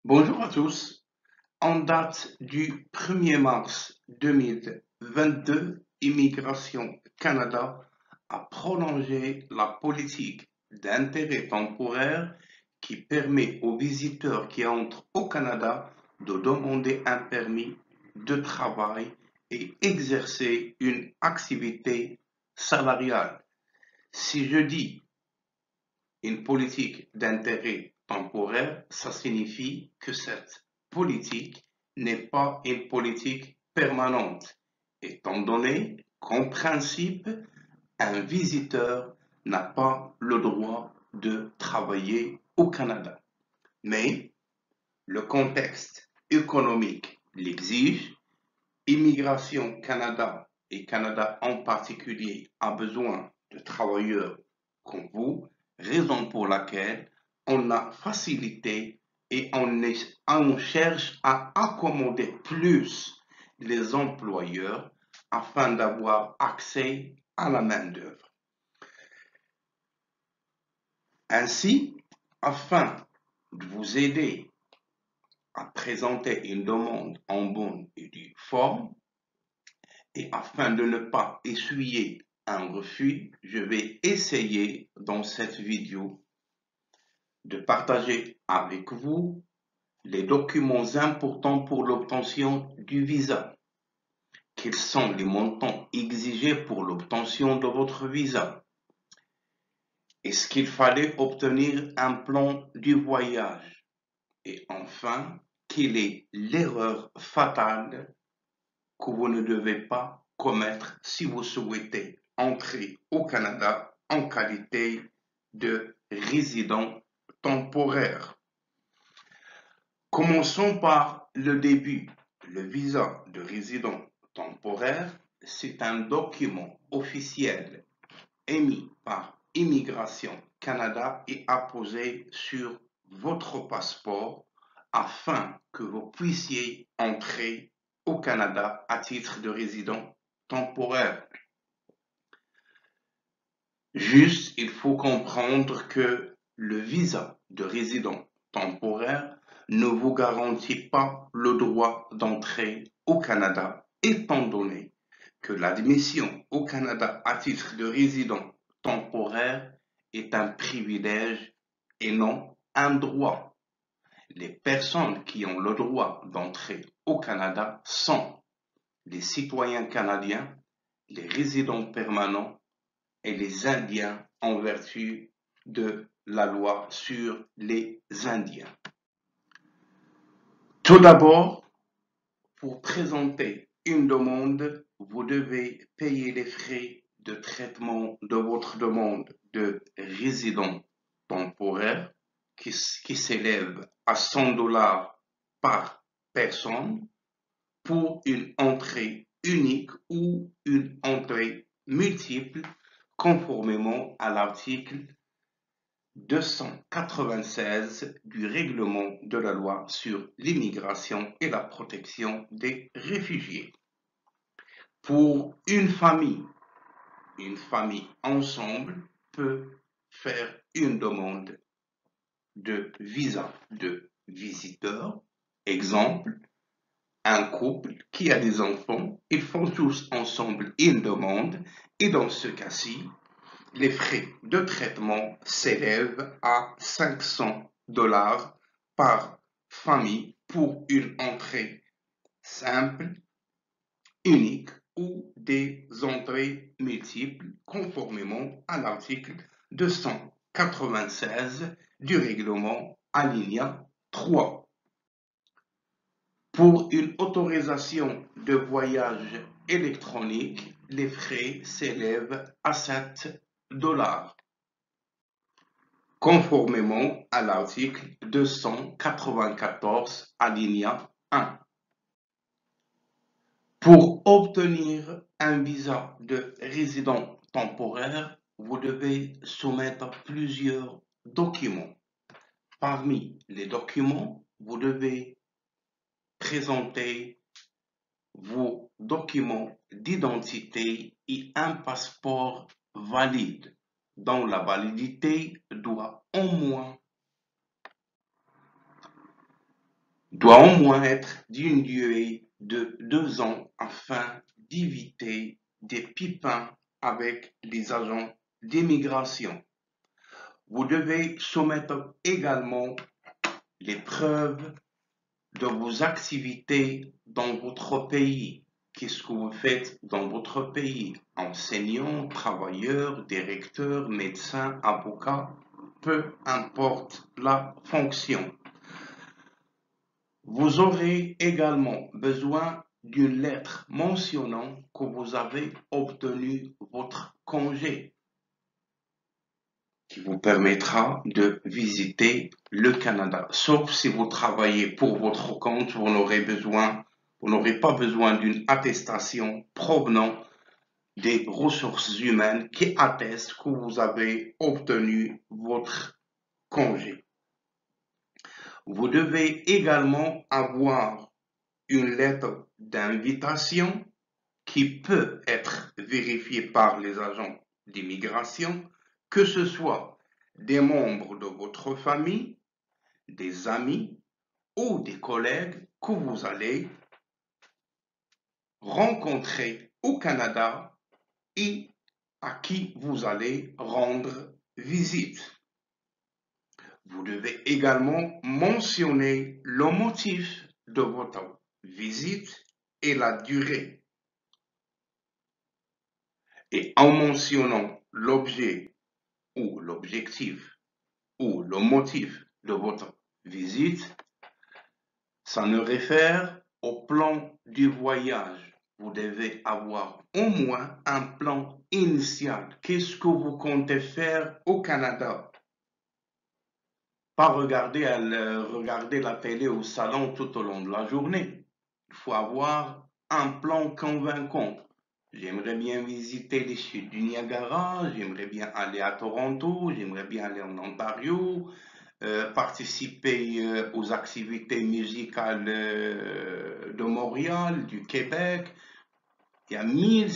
Bonjour à tous. En date du 1er mars 2022, Immigration Canada a prolongé la politique d'intérêt temporaire qui permet aux visiteurs qui entrent au Canada de demander un permis de travail et exercer une activité salariale. Si je dis une politique d'intérêt temporaire, ça signifie que cette politique n'est pas une politique permanente, étant donné qu'en principe, un visiteur n'a pas le droit de travailler au Canada. Mais le contexte économique l'exige. Immigration Canada et Canada en particulier a besoin de travailleurs comme vous, raison pour laquelle on a facilité et on cherche à accommoder plus les employeurs afin d'avoir accès à la main-d'œuvre. Ainsi, afin de vous aider à présenter une demande en bonne et due forme, et afin de ne pas essuyer un refus, je vais essayer dans cette vidéo de partager avec vous les documents importants pour l'obtention du visa. Quels sont les montants exigés pour l'obtention de votre visa? Est-ce qu'il fallait obtenir un plan du voyage? Et enfin, quelle est l'erreur fatale que vous ne devez pas commettre si vous souhaitez entrer au Canada en qualité de résident temporaire? Commençons par le début. Le visa de résident temporaire, c'est un document officiel émis par Immigration Canada et apposé sur votre passeport afin que vous puissiez entrer au Canada à titre de résident temporaire. Juste, il faut comprendre que le visa de résident temporaire ne vous garantit pas le droit d'entrer au Canada, étant donné que l'admission au Canada à titre de résident temporaire est un privilège et non un droit. Les personnes qui ont le droit d'entrer au Canada sont les citoyens canadiens, les résidents permanents et les Indiens en vertu de la loi sur les Indiens. Tout d'abord, pour présenter une demande, vous devez payer les frais de traitement de votre demande de résident temporaire qui s'élève à 100 $ par personne pour une entrée unique ou une entrée multiple conformément à l'article 296 du règlement de la loi sur l'immigration et la protection des réfugiés. Pour une famille ensemble peut faire une demande de visa de visiteur. Exemple, un couple qui a des enfants, ils font tous ensemble une demande et dans ce cas-ci, les frais de traitement s'élèvent à 500 $ par famille pour une entrée simple, unique ou des entrées multiples conformément à l'article 296 du règlement alinéa 3. Pour une autorisation de voyage électronique, les frais s'élèvent à 7 $, conformément à l'article 294 alinéa 1. Pour obtenir un visa de résident temporaire, vous devez soumettre plusieurs documents. Parmi les documents, vous devez présenter vos documents d'identité et un passeport valide, dont la validité doit au moins doit au moins être d'une durée de 2 ans afin d'éviter des pépins avec les agents d'immigration. Vous devez soumettre également les preuves de vos activités dans votre pays. Qu'est-ce que vous faites dans votre pays? Enseignant, travailleur, directeur, médecin, avocat, peu importe la fonction. Vous aurez également besoin d'une lettre mentionnant que vous avez obtenu votre congé, qui vous permettra de visiter le Canada. Sauf si vous travaillez pour votre compte, vous n'aurez pas besoin d'une attestation provenant des ressources humaines qui attestent que vous avez obtenu votre congé. Vous devez également avoir une lettre d'invitation qui peut être vérifiée par les agents d'immigration, que ce soit des membres de votre famille, des amis ou des collègues que vous allez rencontrer au Canada et à qui vous allez rendre visite. Vous devez également mentionner le motif de votre visite et la durée. Et en mentionnant l'objet ou l'objectif ou le motif de votre visite, ça ne réfère au plan du voyage. Vous devez avoir au moins un plan initial. Qu'est-ce que vous comptez faire au Canada? Pas regarder la télé au salon tout au long de la journée. Il faut avoir un plan convaincant. J'aimerais bien visiter les chutes du Niagara, j'aimerais bien aller à Toronto, j'aimerais bien aller en Ontario, participer aux activités musicales de Montréal, du Québec. Il y a mille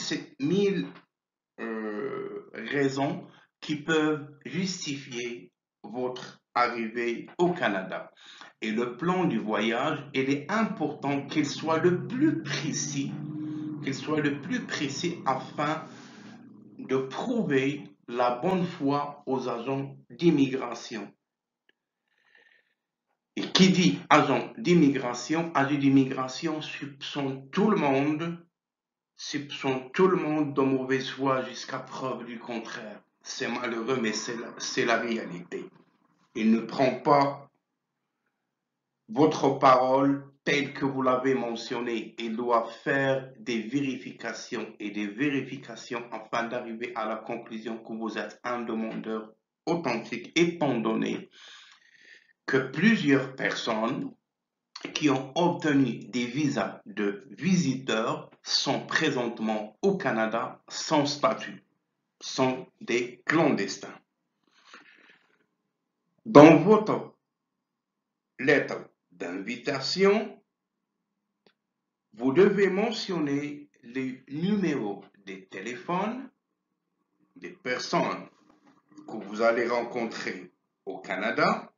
raisons qui peuvent justifier votre arrivée au Canada. Et le plan du voyage, il est important qu'il soit le plus précis, afin de prouver la bonne foi aux agents d'immigration. Et qui dit agent d'immigration soupçonne tout le monde de mauvaise foi jusqu'à preuve du contraire. C'est malheureux, mais c'est la réalité. Il ne prend pas votre parole telle que vous l'avez mentionné. Il doit faire des vérifications et des vérifications afin d'arriver à la conclusion que vous êtes un demandeur authentique, étant donné que plusieurs personnes qui ont obtenu des visas de visiteurs sont présentement au Canada sans statut, sont des clandestins. Dans votre lettre d'invitation, vous devez mentionner les numéros des téléphones des personnes que vous allez rencontrer au Canada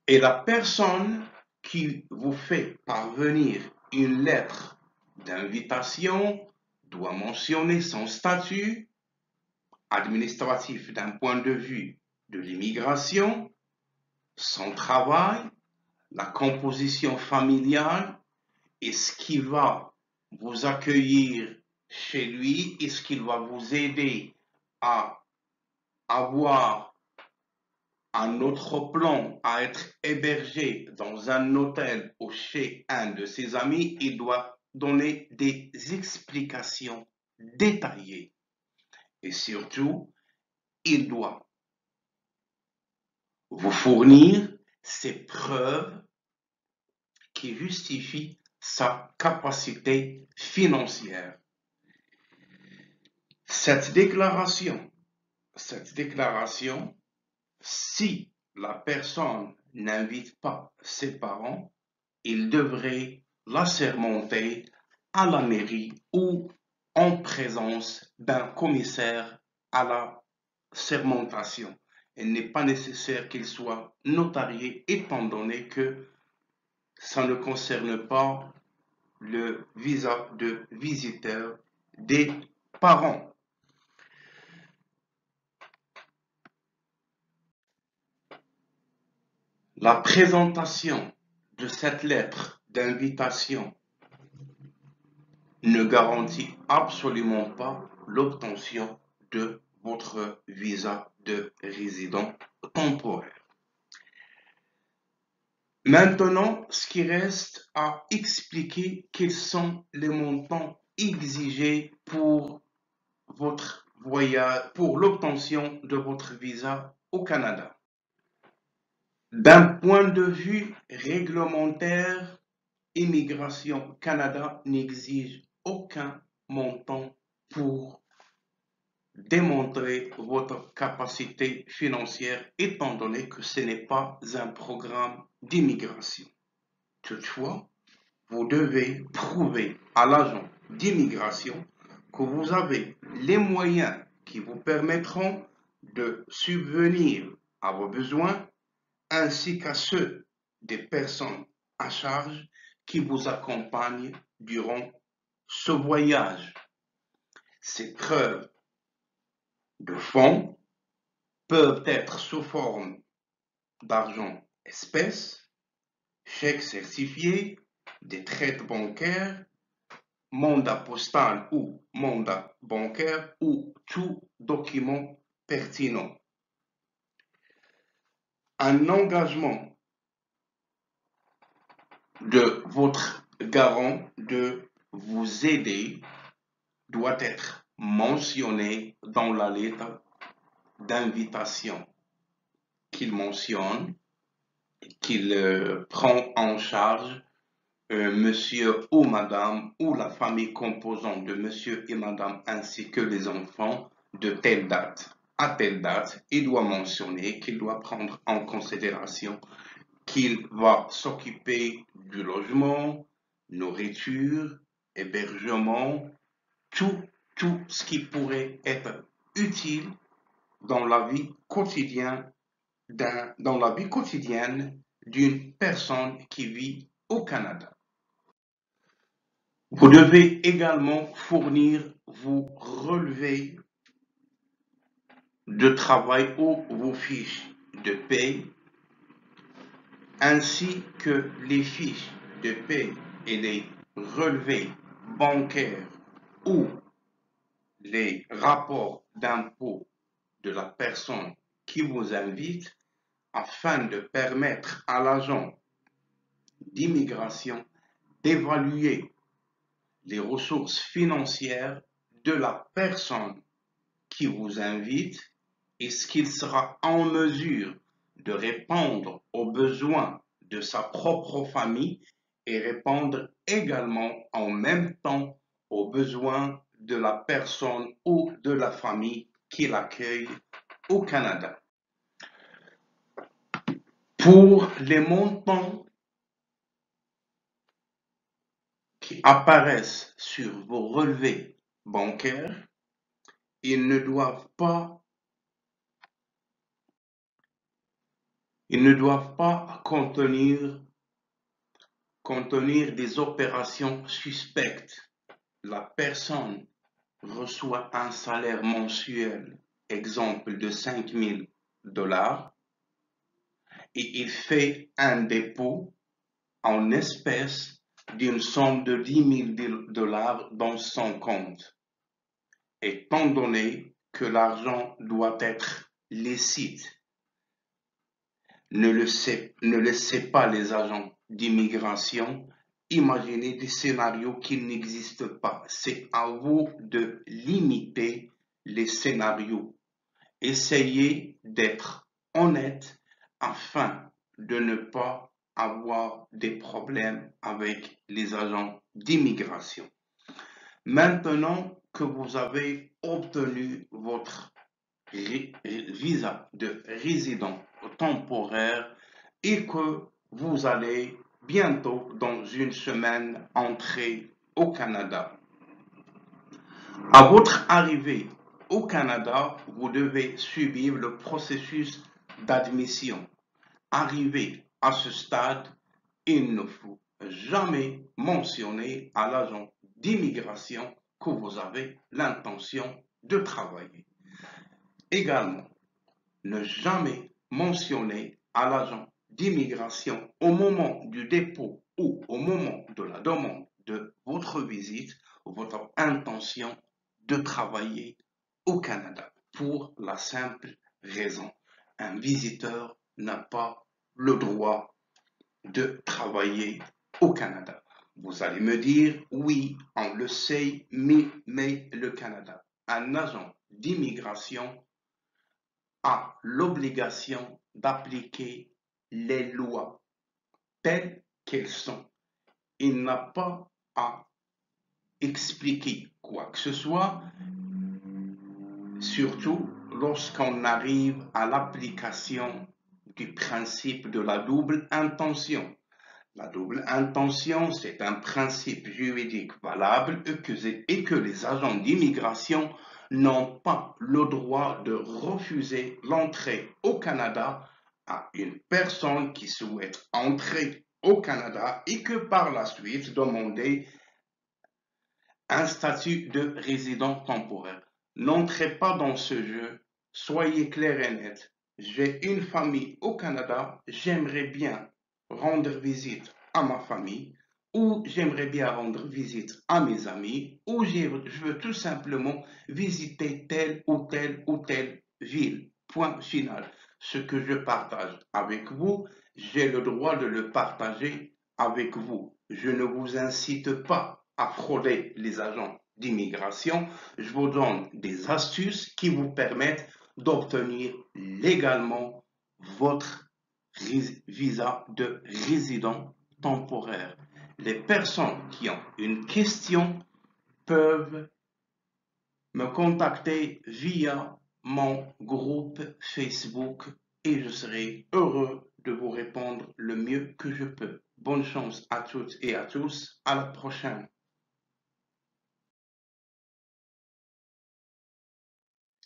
et la personne qui vous fait parvenir une lettre d'invitation doit mentionner son statut administratif d'un point de vue de l'immigration, son travail, la composition familiale, est-ce qu'il va vous accueillir chez lui, est-ce qu'il va vous aider à avoir un autre plan, à être hébergé dans un hôtel ou chez un de ses amis. Il doit donner des explications détaillées. Et surtout, il doit vous fournir ces preuves qui justifient sa capacité financière. Cette déclaration, si la personne n'invite pas ses parents, il devrait l'assermenter à la mairie ou en présence d'un commissaire à la sermentation. il n'est pas nécessaire qu'il soit notarié étant donné que ça ne concerne pas le visa de visiteur des parents. La présentation de cette lettre d'invitation ne garantit absolument pas l'obtention de votre visa de résident temporaire. Maintenant, ce qui reste à expliquer, quels sont les montants exigés pour votre voyage, pour l'obtention de votre visa au Canada. D'un point de vue réglementaire, Immigration Canada n'exige aucun montant pour démontrer votre capacité financière étant donné que ce n'est pas un programme d'immigration. Toutefois, vous devez prouver à l'agent d'immigration que vous avez les moyens qui vous permettront de subvenir à vos besoins ainsi qu'à ceux des personnes à charge qui vous accompagnent durant ce voyage. Ces preuves de fonds peuvent être sous forme d'argent espèce, chèques certifiés, des traites bancaires, mandat postal ou mandat bancaire ou tout document pertinent. Un engagement de votre garant de vous aider doit être mentionné dans la lettre d'invitation qu'il mentionne, qu'il prend en charge monsieur ou madame ou la famille composante de monsieur et madame ainsi que les enfants de telle date à telle date. Il doit mentionner qu'il doit prendre en considération qu'il va s'occuper du logement, nourriture, hébergement, tout ce qui pourrait être utile dans la vie quotidienne d'une personne qui vit au Canada. Vous devez également fournir vos relevés de travail ou vos fiches de paie, ainsi que les fiches de paie et les relevés bancaires ou les rapports d'impôt de la personne qui vous invite afin de permettre à l'agent d'immigration d'évaluer les ressources financières de la personne qui vous invite et ce qu'il sera en mesure de répondre aux besoins de sa propre famille et répondre également en même temps aux besoins de la personne ou de la famille qui l'accueille au Canada. Pour les montants qui apparaissent sur vos relevés bancaires, ils ne doivent pas contenir des opérations suspectes. La personne reçoit un salaire mensuel, exemple de 5 000 $ et il fait un dépôt en espèces d'une somme de 10 000 $ dans son compte. Étant donné que l'argent doit être licite, ne laissez pas les agents d'immigration imaginer des scénarios qui n'existent pas. C'est à vous de limiter les scénarios. Essayez d'être honnête afin de ne pas avoir des problèmes avec les agents d'immigration. Maintenant que vous avez obtenu votre visa de résident temporaire et que vous allez bientôt, dans une semaine, entrer au Canada. À votre arrivée au Canada, vous devez suivre le processus d'admission. Arrivé à ce stade, il ne faut jamais mentionner à l'agent d'immigration que vous avez l'intention de travailler. Également, ne jamais mentionner à l'agent d'immigration au moment du dépôt ou au moment de la demande de votre visite votre intention de travailler au Canada pour la simple raison. Un visiteur n'a pas le droit de travailler au Canada. Vous allez me dire, oui, on le sait, mais le Canada, un agent d'immigration a l'obligation d'appliquer les lois telles qu'elles sont. Il n'a pas à expliquer quoi que ce soit, surtout lorsqu'on arrive à l'application du principe de la double intention. La double intention, c'est un principe juridique valable et que les agents d'immigration n'ont pas le droit de refuser l'entrée au Canada à une personne qui souhaite entrer au Canada et que par la suite demander un statut de résident temporaire. N'entrez pas dans ce jeu, soyez clair et net. J'ai une famille au Canada, j'aimerais bien rendre visite à ma famille, ou j'aimerais bien rendre visite à mes amis, ou je veux tout simplement visiter telle ou telle ou telle ville. Point final. Ce que je partage avec vous, j'ai le droit de le partager avec vous. Je ne vous incite pas à frauder les agents d'immigration. Je vous donne des astuces qui vous permettent d'obtenir légalement votre visa de résident temporaire. Les personnes qui ont une question peuvent me contacter via mon groupe Facebook et je serai heureux de vous répondre le mieux que je peux. Bonne chance à toutes et à tous. À la prochaine.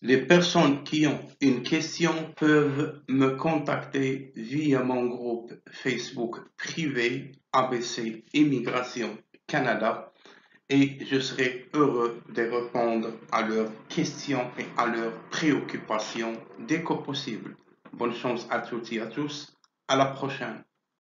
Les personnes qui ont une question peuvent me contacter via mon groupe Facebook privé ABC Immigration Canada et je serai heureux de répondre à leurs questions et à leurs préoccupations dès que possible. Bonne chance à toutes et à tous. À la prochaine.